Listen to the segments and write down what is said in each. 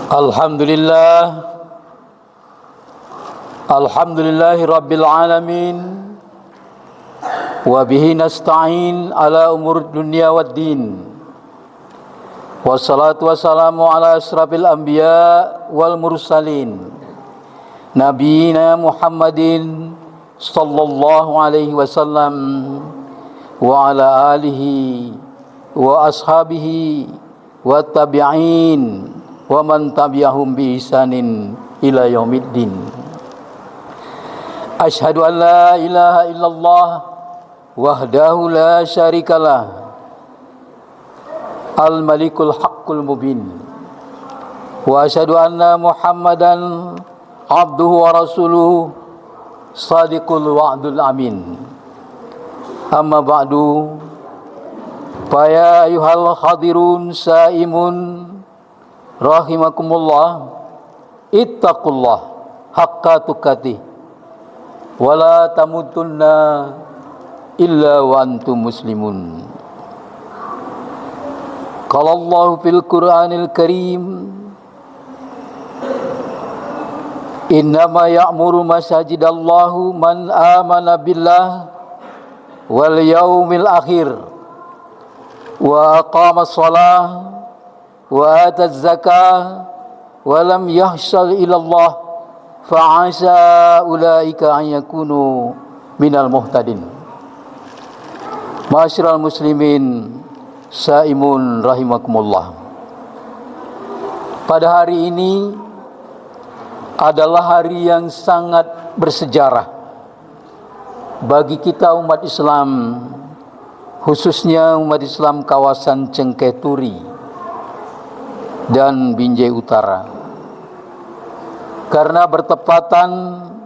Alhamdulillah, alhamdulillahi rabbil alamin, wa bihi nasta'in ala umur dunya waddin. Wassalatu wassalamu ala asrafil anbiya wal mursalin, nabiyina Muhammadin sallallahu alaihi wasallam wa ala alihi wa ashabihi wa tabi'in wa man tabi'ahum bi ihsanin ila yaumiddin. Asyhadu an la ilaha illallah wahdahu la syarikalah, al-malikul haqqul mubin, wa asyhadu anna Muhammadan abduhu wa rasuluhu sadiqul wa'dul amin. Amma ba'du, fa ya ayyuhal hadirun saimun rahimakumullah, ittaqullah haqqa tuqatih wa la tamutunna illa wa antum muslimun. Qala Allah fil Qur'anil Karim, innama ya'muru masajidallahu man amana billah wal yaumil akhir wa aqamas shalah wa ataz zakah wa lam yahshal ilallah fa'asa ulaika an yakunu minal muhtadin. Ma'asyiral muslimin saimun rahimakumullah. Pada hari ini adalah hari yang sangat bersejarah bagi kita umat Islam, khususnya umat Islam kawasan Cengketuri dan Binjai Utara, karena bertepatan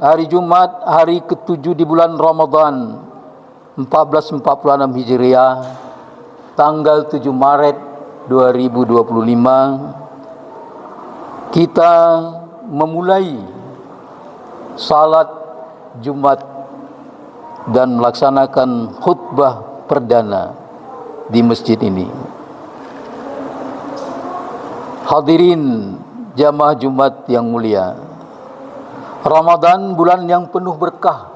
hari Jumat, hari ke-7 di bulan Ramadan 1446 Hijriah, tanggal 7 Maret 2025, kita memulai salat Jumat dan melaksanakan khutbah perdana di masjid ini. Hadirin jamaah Jumat yang mulia, Ramadan bulan yang penuh berkah,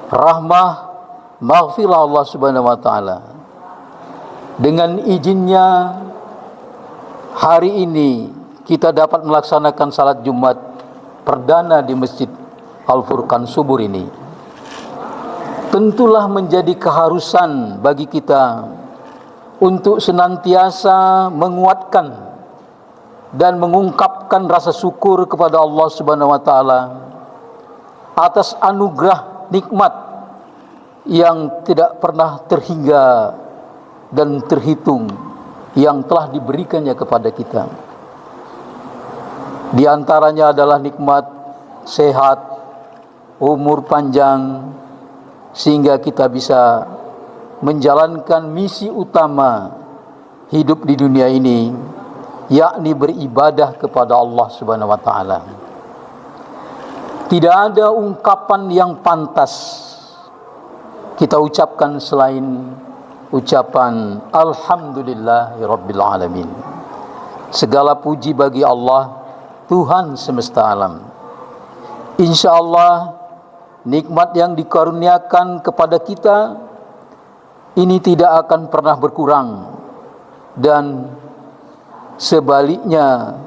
rahmah, maghfirah Allah Subhanahu wa taala. Dengan izinnya hari ini kita dapat melaksanakan salat Jumat perdana di Masjid Al-Furqan Subur ini. Tentulah menjadi keharusan bagi kita untuk senantiasa menguatkan dan mengungkapkan rasa syukur kepada Allah Subhanahu wa taala atas anugerah nikmat yang tidak pernah terhingga dan terhitung yang telah diberikannya kepada kita. Di antaranya adalah nikmat sehat, umur panjang, sehingga kita bisa menjalankan misi utama hidup di dunia ini, yakni beribadah kepada Allah Subhanahu wa taala. Tidak ada ungkapan yang pantas kita ucapkan selain ucapan alhamdulillahirabbil alamin. Segala puji bagi Allah, Tuhan semesta alam. Insyaallah nikmat yang dikaruniakan kepada kita ini tidak akan pernah berkurang, dan sebaliknya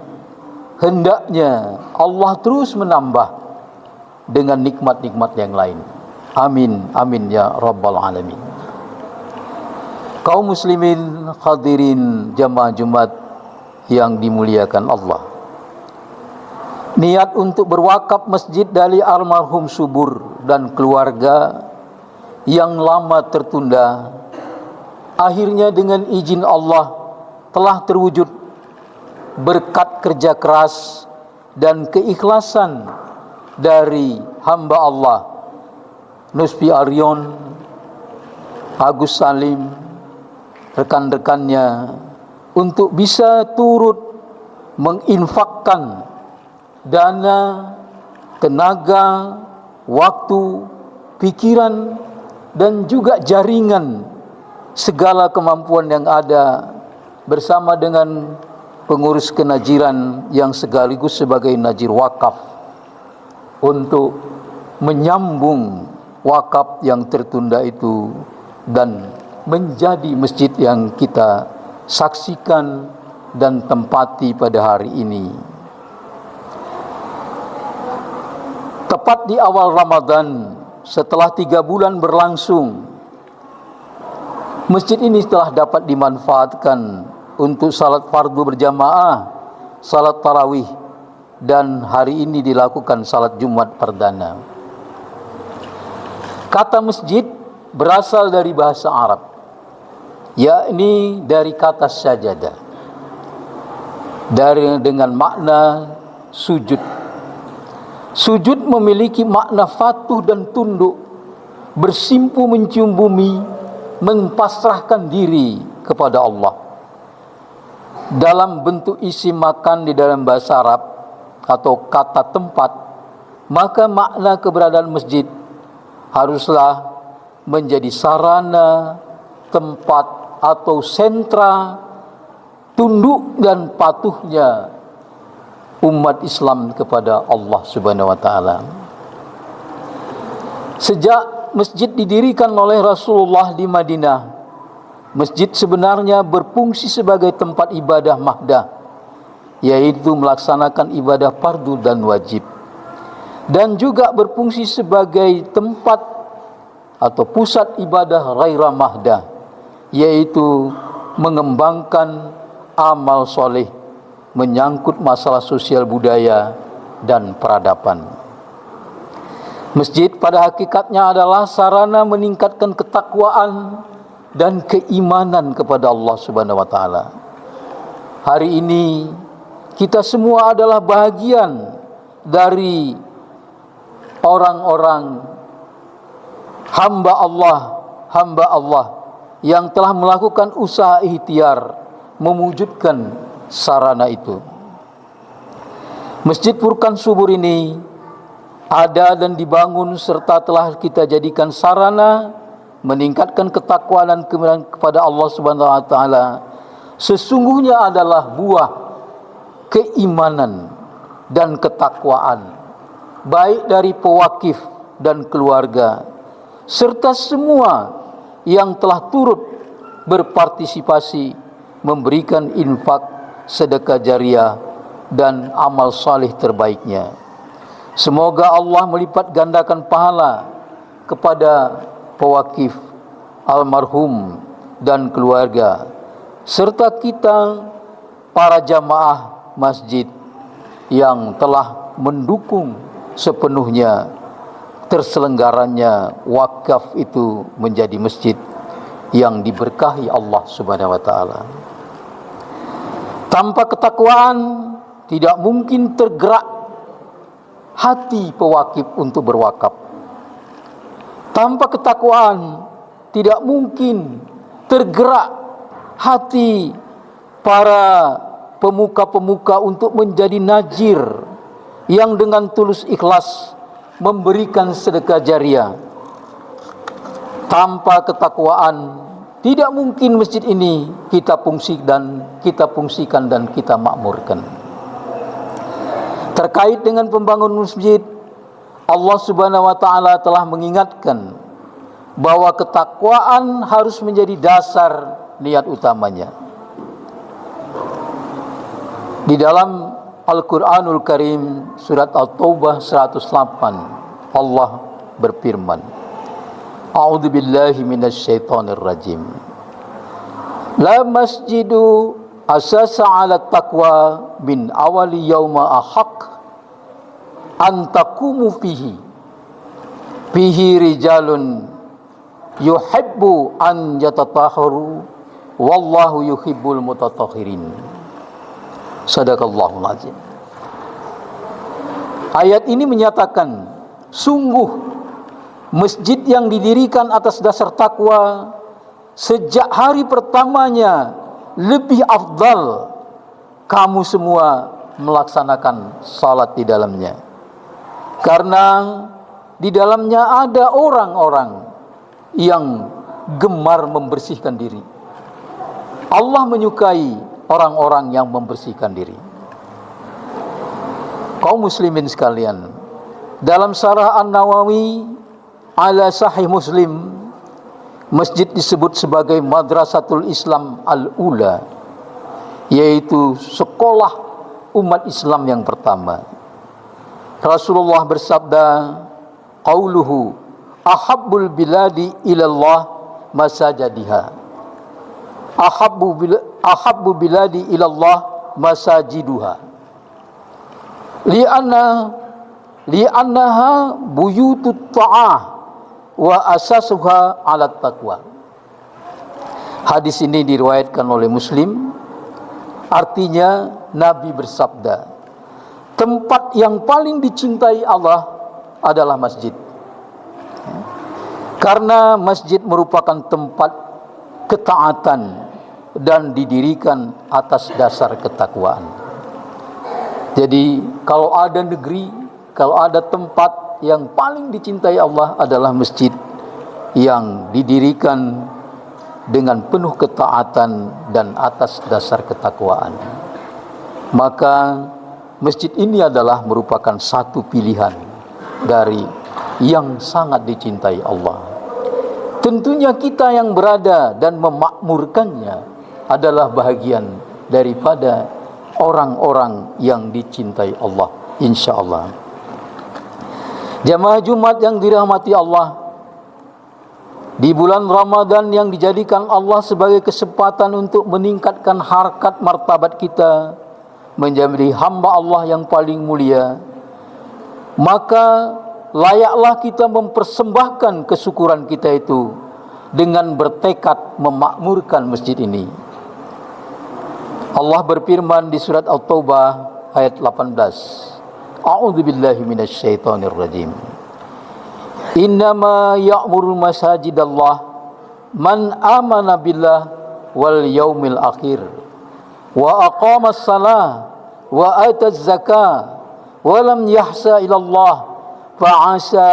hendaknya Allah terus menambah dengan nikmat-nikmat yang lain. Amin, amin ya rabbal alamin. Kaum muslimin hadirin jamaah Jumat yang dimuliakan Allah, niat untuk berwakaf masjid dari almarhum Subur dan keluarga yang lama tertunda, akhirnya dengan izin Allah telah terwujud berkat kerja keras dan keikhlasan dari hamba Allah Nusfi Aryon, Agus Salim, rekan-rekannya, untuk bisa turut menginfakkan dana, tenaga, waktu, pikiran, dan juga jaringan segala kemampuan yang ada bersama dengan pengurus kenajiran yang sekaligus sebagai najir wakaf untuk menyambung wakaf yang tertunda itu dan menjadi masjid yang kita saksikan dan tempati pada hari ini. Tepat di awal Ramadan, setelah 3 bulan berlangsung, masjid ini telah dapat dimanfaatkan untuk salat fardu berjamaah, salat tarawih, dan hari ini dilakukan salat Jumat perdana. Kata masjid berasal dari bahasa Arab, yakni dari kata sajadah, dengan makna sujud. Sujud memiliki makna patuh dan tunduk, bersimpu mencium bumi, mempasrahkan diri kepada Allah. Dalam bentuk isim makan di dalam bahasa Arab atau kata tempat, maka makna keberadaan masjid haruslah menjadi sarana, tempat atau sentra tunduk dan patuhnya umat Islam kepada Allah Subhanahu wa taala. Sejak masjid didirikan oleh Rasulullah di Madinah, masjid sebenarnya berfungsi sebagai tempat ibadah mahdah, yaitu melaksanakan ibadah fardu dan wajib, dan juga berfungsi sebagai tempat atau pusat ibadah ghairah mahdah, yaitu mengembangkan amal soleh menyangkut masalah sosial budaya dan peradaban. Masjid pada hakikatnya adalah sarana meningkatkan ketakwaan dan keimanan kepada Allah Subhanahu wa taala. Hari ini kita semua adalah bahagian dari orang-orang hamba Allah yang telah melakukan usaha ikhtiar mewujudkan sarana itu. Masjid Furqan Subur ini ada dan dibangun serta telah kita jadikan sarana meningkatkan ketakwaan dan keimanan kepada Allah Subhanahu wa taala. Sesungguhnya adalah buah keimanan dan ketakwaan baik dari pewakif dan keluarga serta semua yang telah turut berpartisipasi memberikan infak, sedekah jariah dan amal saleh terbaiknya. Semoga Allah melipat gandakan pahala kepada pewakif, almarhum dan keluarga serta kita para jamaah masjid yang telah mendukung sepenuhnya terselenggaranya wakaf itu menjadi masjid yang diberkahi Allah Subhanahu wa taala. Tanpa ketakwaan tidak mungkin tergerak hati pewakif untuk berwakaf. Tanpa ketakwaan tidak mungkin tergerak hati para pemuka-pemuka untuk menjadi najir yang dengan tulus ikhlas memberikan sedekah jariah. Tanpa ketakwaan tidak mungkin masjid ini kita fungsikan dan kita makmurkan. Terkait dengan pembangunan masjid, Allah Subhanahu wa taala telah mengingatkan bahwa ketakwaan harus menjadi dasar niat utamanya. Di dalam Al-Qur'anul Karim surat At-Taubah 108 Allah berfirman, A'udzu billahi minasyaitonir rajim. La masjidu asasa 'ala taqwa min awali yauma ahaq an taqumu fihi rijalun yuhibbu an yatatahharu wallahu yuhibbul mutatahhirin. Sadaqallahul azim. Ayat ini menyatakan sungguh masjid yang didirikan atas dasar takwa sejak hari pertamanya lebih afdal kamu semua melaksanakan salat di dalamnya, karena di dalamnya ada orang-orang yang gemar membersihkan diri. Allah menyukai orang-orang yang membersihkan diri. Kaum muslimin sekalian, dalam Syarah An-Nawawi ala Sahih Muslim, masjid disebut sebagai Madrasatul Islam Al-Ula, yaitu sekolah umat Islam yang pertama. Rasulullah bersabda, qauluhu ahabbul biladi ilallah masajadiha. Ahabbu biladi ilallah masajiduha. Li'annaha buyutut ta'ah wa asasuha 'ala taqwa. Hadis ini diriwayatkan oleh Muslim. Artinya Nabi bersabda, tempat yang paling dicintai Allah adalah masjid. Karena masjid merupakan tempat ketaatan dan didirikan atas dasar ketakwaan. Jadi kalau ada negeri, kalau ada tempat yang paling dicintai Allah adalah masjid yang didirikan dengan penuh ketaatan dan atas dasar ketakwaan. Maka masjid ini adalah merupakan satu pilihan dari yang sangat dicintai Allah. Tentunya kita yang berada dan memakmurkannya adalah bahagian daripada orang-orang yang dicintai Allah, insyaallah. Jamaah Jumat yang dirahmati Allah, di bulan Ramadan yang dijadikan Allah sebagai kesempatan untuk meningkatkan harkat martabat kita menjadi hamba Allah yang paling mulia, maka layaklah kita mempersembahkan kesyukuran kita itu dengan bertekad memakmurkan masjid ini. Allah berfirman di surat At-Taubah ayat 18. A'udzubillahi minasyaitonir rajim. Innama ya'muru masajidallah man amana billah wal yaumil akhir wa aqamas salah wa ataz zakah wa lam yahsa ilallah fa'asa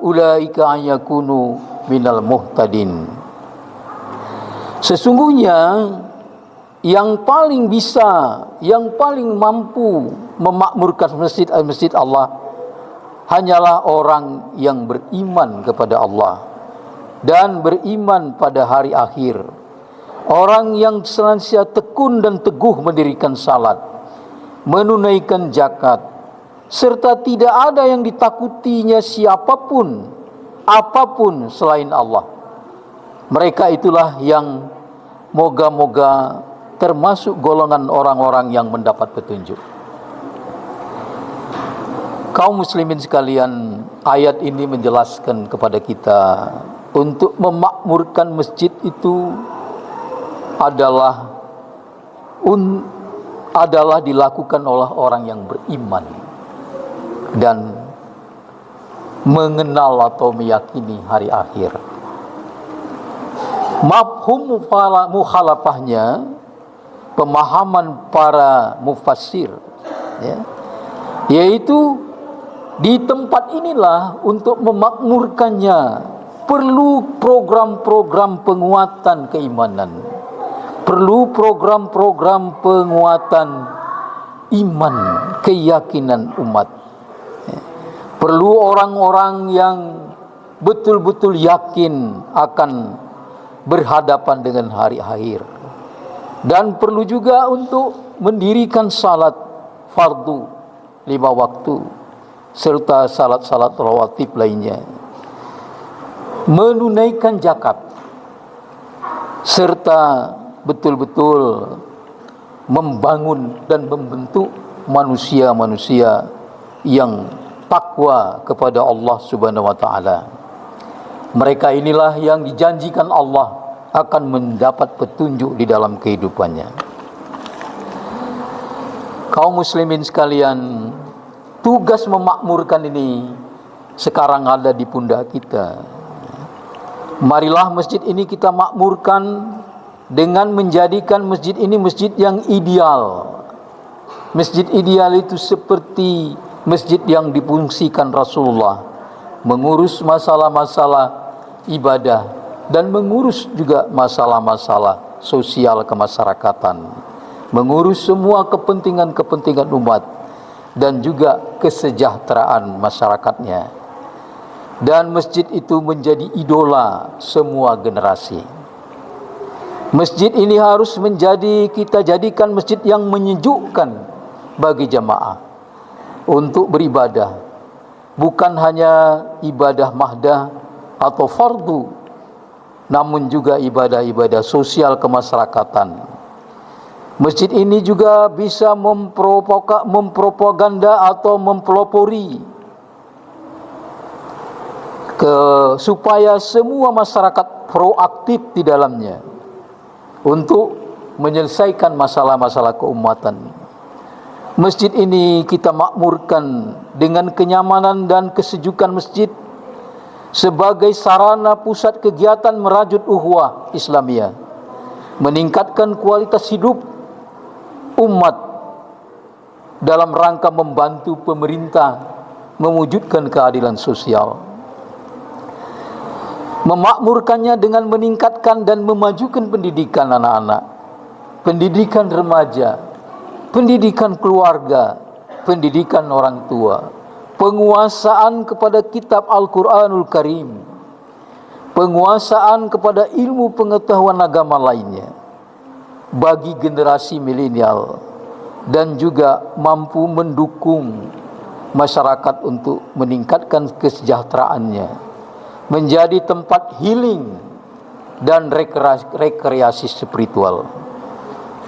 ulaika an yakunu minal muhtadin. Sesungguhnya yang paling bisa, yang paling mampu memakmurkan masjid Allah hanyalah orang yang beriman kepada Allah dan beriman pada hari akhir. Orang yang senantiasa tekun dan teguh mendirikan salat, menunaikan zakat, serta tidak ada yang ditakutinya siapapun, apapun selain Allah. Mereka itulah yang moga-moga termasuk golongan orang-orang yang mendapat petunjuk. Kaum muslimin sekalian, ayat ini menjelaskan kepada kita untuk memakmurkan masjid itu adalah dilakukan oleh orang yang beriman dan mengenal atau meyakini hari akhir. Mafhum mukhalafahnya, pemahaman para mufassir, yaitu di tempat inilah untuk memakmurkannya perlu program-program penguatan keimanan, perlu program-program penguatan iman, keyakinan umat, perlu orang-orang yang betul-betul yakin akan berhadapan dengan hari akhir. Dan perlu juga untuk mendirikan salat fardu 5 waktu serta salat-salat rawatib lainnya, menunaikan zakat, serta betul-betul membangun dan membentuk manusia-manusia yang takwa kepada Allah Subhanahu wa taala. Mereka inilah yang dijanjikan Allah akan mendapat petunjuk di dalam kehidupannya. Kaum muslimin sekalian, tugas memakmurkan ini sekarang ada di pundak kita. Marilah masjid ini kita makmurkan dengan menjadikan masjid ini masjid yang ideal. Masjid ideal itu seperti masjid yang difungsikan Rasulullah, mengurus masalah-masalah ibadah dan mengurus juga masalah-masalah sosial kemasyarakatan. mengurus semua kepentingan-kepentingan umat dan juga kesejahteraan masyarakatnya. Dan masjid itu menjadi idola semua generasi. Masjid ini harus kita jadikan masjid yang menyejukkan bagi jamaah untuk beribadah, bukan hanya ibadah mahdah atau fardu, namun juga ibadah-ibadah sosial kemasyarakatan. Masjid ini juga bisa mempropaganda atau mempelopori supaya semua masyarakat proaktif di dalamnya untuk menyelesaikan masalah-masalah keumatan. Masjid ini kita makmurkan dengan kenyamanan dan kesejukan masjid sebagai sarana pusat kegiatan merajut ukhuwah Islamiyah, meningkatkan kualitas hidup umat dalam rangka membantu pemerintah mewujudkan keadilan sosial. Memakmurkannya dengan meningkatkan dan memajukan pendidikan anak-anak, pendidikan remaja, pendidikan keluarga, pendidikan orang tua, penguasaan kepada kitab Al-Quranul Karim, penguasaan kepada ilmu pengetahuan agama lainnya bagi generasi milenial, dan juga mampu mendukung masyarakat untuk meningkatkan kesejahteraannya, menjadi tempat healing dan rekreasi spiritual.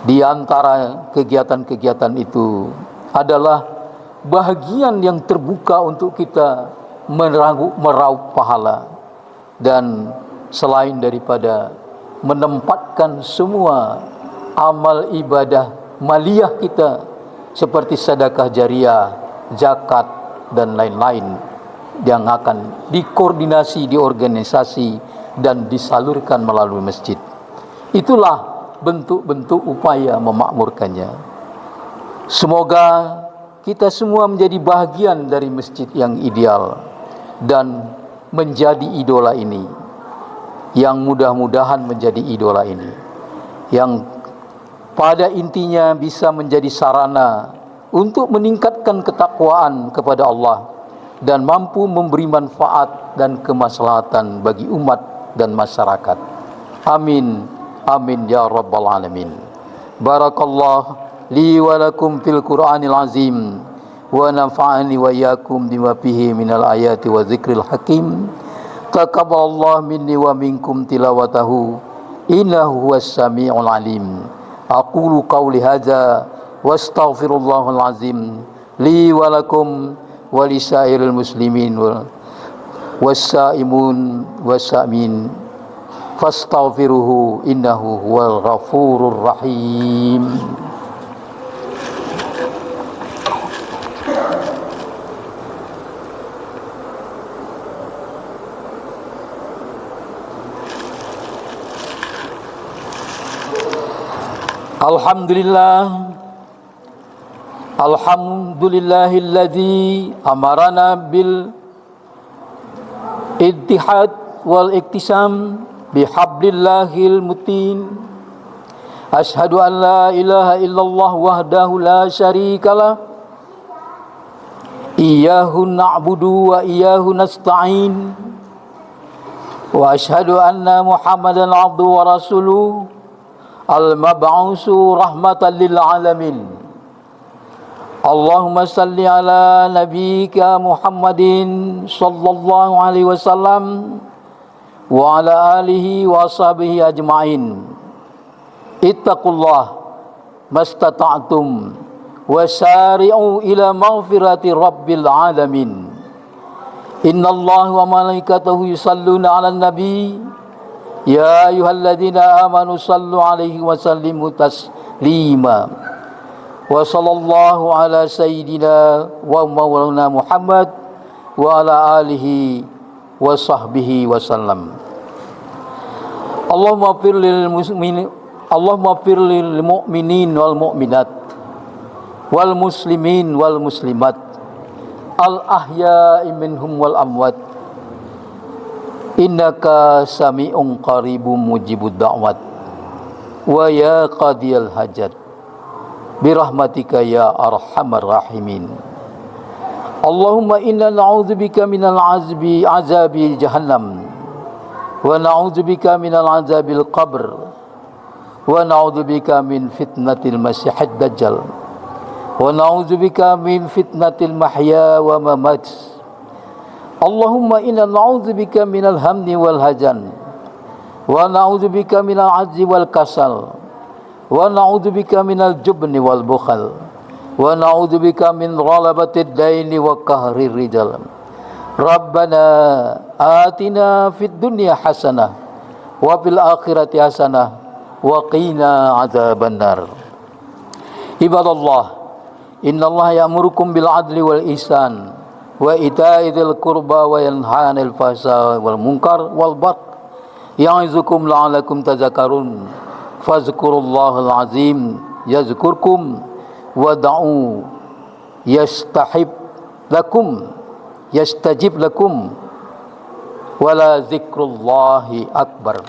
Di antara kegiatan-kegiatan itu adalah bahagian yang terbuka untuk kita meraup pahala, dan selain daripada menempatkan semua amal ibadah maliyah kita seperti sedekah jariah, zakat dan lain-lain yang akan dikoordinasi, diorganisasi dan disalurkan melalui masjid. Itulah bentuk-bentuk upaya memakmurkannya. Semoga kita semua menjadi bahagian dari masjid yang ideal dan menjadi idola ini, yang mudah-mudahan menjadi idola ini, yang pada intinya bisa menjadi sarana untuk meningkatkan ketakwaan kepada Allah dan mampu memberi manfaat dan kemaslahatan bagi umat dan masyarakat. Amin, amin ya rabbal alamin. Barakallah li wa lakum fil Qur'anil azim, wa nafa'ani wa iyyakum bima fihi minal ayati wa dzikril hakim. Taqabbalallahu minni wa minkum tilawatahu, innahu huwas samiul alim. Aqulu qawli hadza wa astaghfirullahal azim li wa lakum walisairil muslimin wassaimun wassamin fastaghfiruhu innahu huwal ghafurur rahim. Alhamdulillah, alhamdulillahilladzi amarana bil ittihad wal iktisam bihablillahil mutin. Asyhadu an la ilaha illallah wahdahu la syarikalah, iyyahu na'budu wa iyyahu nasta'in, wa asyhadu anna Muhammadan abduhu wa rasuluh al-mab'usu rahmatan lil alamin. Allahumma salli ala nabiyyika Muhammadin sallallahu alaihi wasallam wa ala alihi wa sahbihi ajma'in. Ittaqullah mastata'tum wa sari'u ila maghfirati rabbil alamin. Innallaha wa malaikatahu yusalluna 'alan nabi. Ya ayyuhalladzina amanu sallu alaihi wa sallimu taslima. Wa sallallahu ala sayyidina wa maulana Muhammad wa ala alihi wa sahbihi wa sallam. Allahumma fir lil muslimin, Allahumma fir lil mu'minin wal mu'minat wal muslimin wal muslimat al ahya'i minhum wal amwat, innaka sami'un qaribun mujibud da'wat wa ya qadiyal hajat. birahmatika ya arhamar rahimin. Allahumma inna na'udzubika minal azabi jahannam wa na'udzubika minal azabil qabr wa na'udzubika min fitnatil masiihid dajjal wa na'udzubika min fitnatil mahya wa mamat. Allahumma inna na'udzubika minal hamni wal hazan wa na'udzubika minal ajzi wal kasal wa na'udzubika minal jubni wal bukhal wa na'udzubika min ghalabatid daini wa qahrir rijal. Rabbana atina fid dunya hasanah wa fil akhirati hasanah wa qina adzabannar. Ibadallah, innallaha ya'murukum bil adli wal ihsan wa ita'i dzil qurba wa yanha 'anil fahsya'i wal munkar wal baghi ya'izukum la'allakum tadhakkarun. Fazkurullahal azim yazkurkum wad'u yastajib lakum wala zikrullahi akbar.